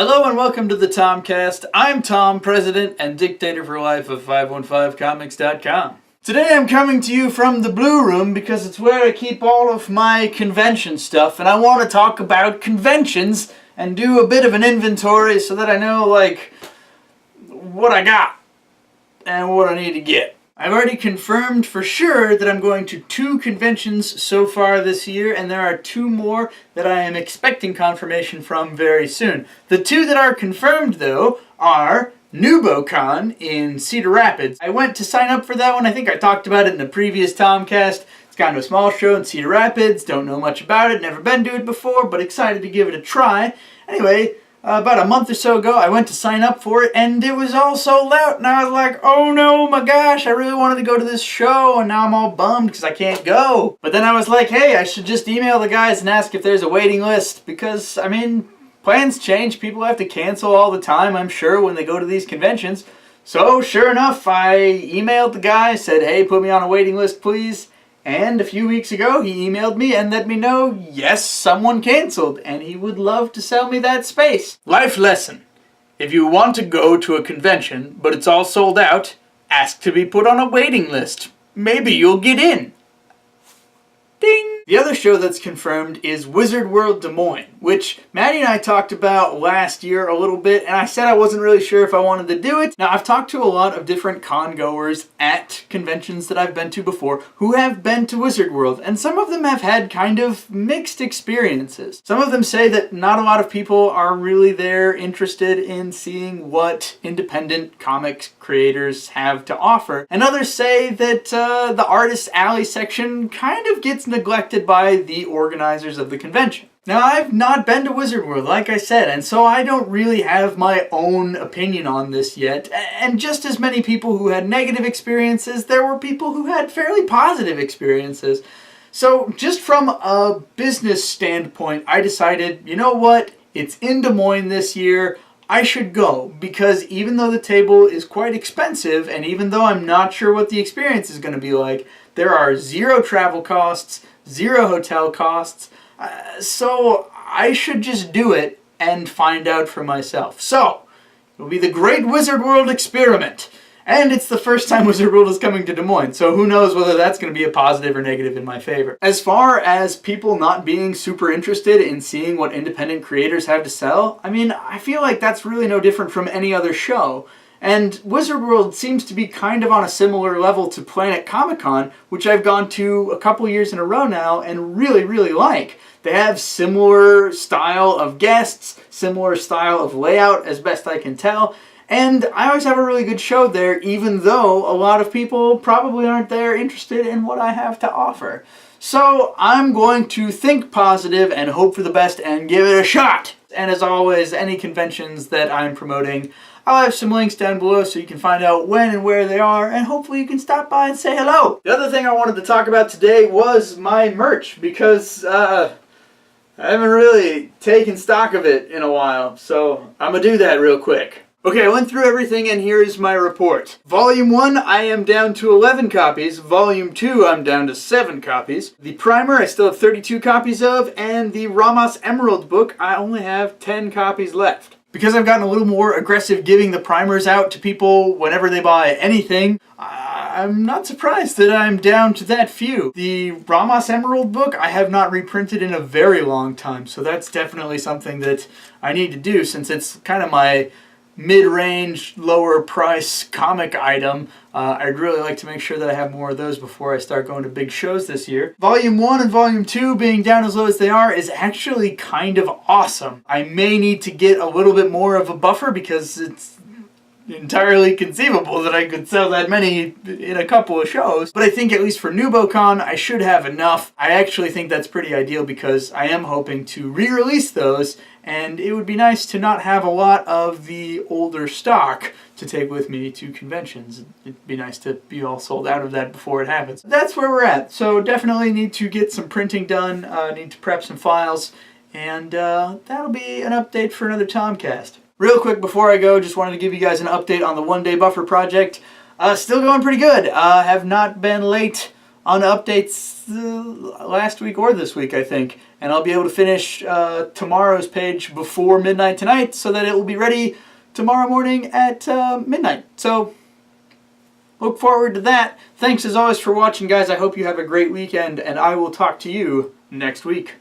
Hello and welcome to the Tomcast. I'm Tom, president and dictator for life of 515comics.com. Today I'm coming to you from the Blue Room because it's where I keep all of my convention stuff, and I want to talk about conventions and do a bit of an inventory so that I know, what I got and what I need to get. I've already confirmed for sure that I'm going to 2 conventions so far this year, and there are 2 more that I am expecting confirmation from very soon. The 2 that are confirmed, though, are NuboCon in Cedar Rapids. I went to sign up for that one. I think I talked about it in the previous Tomcast. It's kind of a small show in Cedar Rapids. Don't know much about it. Never been to it before, but excited to give it a try. Anyway, about a month or so ago, I went to sign up for it, and it was all sold out, and I was like, oh no, my gosh, I really wanted to go to this show, and now I'm all bummed because I can't go. But then I was like, hey, I should just email the guys and ask if there's a waiting list, because, plans change, people have to cancel all the time, I'm sure, when they go to these conventions. So, sure enough, I emailed the guy, said, hey, put me on a waiting list, please. And a few weeks ago, he emailed me and let me know, yes, someone canceled, and he would love to sell me that space. Life lesson. If you want to go to a convention, but it's all sold out, ask to be put on a waiting list. Maybe you'll get in. Ding! The other show that's confirmed is Wizard World Des Moines, which Maddie and I talked about last year a little bit, and I said I wasn't really sure if I wanted to do it. Now, I've talked to a lot of different con-goers at conventions that I've been to before who have been to Wizard World, and some of them have had kind of mixed experiences. Some of them say that not a lot of people are really there interested in seeing what independent comics creators have to offer, and others say that the Artist Alley section kind of gets neglected by the organizers of the convention. Now, I've not been to Wizard World, like I said, and so I don't really have my own opinion on this yet. And just as many people who had negative experiences, there were people who had fairly positive experiences. So just from a business standpoint, I decided, you know what? It's in Des Moines this year. I should go, because even though the table is quite expensive, and even though I'm not sure what the experience is going to be like, there are 0 travel costs, 0 hotel costs, so I should just do it and find out for myself. So, it will be the Great Wizard World Experiment, and it's the first time Wizard World is coming to Des Moines, so who knows whether that's going to be a positive or negative in my favor. As far as people not being super interested in seeing what independent creators have to sell, I feel like that's really no different from any other show. And Wizard World seems to be kind of on a similar level to Planet Comic-Con, which I've gone to a couple years in a row now and really, really like. They have similar style of guests, similar style of layout as best I can tell, and I always have a really good show there, even though a lot of people probably aren't there interested in what I have to offer. So I'm going to think positive and hope for the best and give it a shot. And as always, any conventions that I'm promoting, I'll have some links down below so you can find out when and where they are, and hopefully you can stop by and say hello. The other thing I wanted to talk about today was my merch, because I haven't really taken stock of it in a while, so I'm gonna do that real quick. Okay, I went through everything and here is my report. Volume 1, I am down to 11 copies. Volume 2, I'm down to 7 copies. The primer, I still have 32 copies of, and the Ramos Emerald book, I only have 10 copies left. Because I've gotten a little more aggressive giving the primers out to people whenever they buy anything, I'm not surprised that I'm down to that few. The Ramos Emerald book I have not reprinted in a very long time, so that's definitely something that I need to do since it's kind of my mid-range, lower price comic item. I'd really like to make sure that I have more of those before I start going to big shows this year. Volume 1 and Volume 2 being down as low as they are is actually kind of awesome. I may need to get a little bit more of a buffer because it's entirely conceivable that I could sell that many in a couple of shows, but I think at least for NuboCon I should have enough. I actually think that's pretty ideal because I am hoping to re-release those, and it would be nice to not have a lot of the older stock to take with me to conventions. It'd be nice to be all sold out of that before it happens. That's where we're at, so definitely need to get some printing done, need to prep some files, and that'll be an update for another Tomcast. Real quick before I go, just wanted to give you guys an update on the one-day buffer project. Still going pretty good. Have not been late on updates last week or this week, I think. and I'll be able to finish tomorrow's page before midnight tonight so that it will be ready tomorrow morning at midnight. So look forward to that. Thanks as always for watching, guys. I hope you have a great weekend, and I will talk to you next week.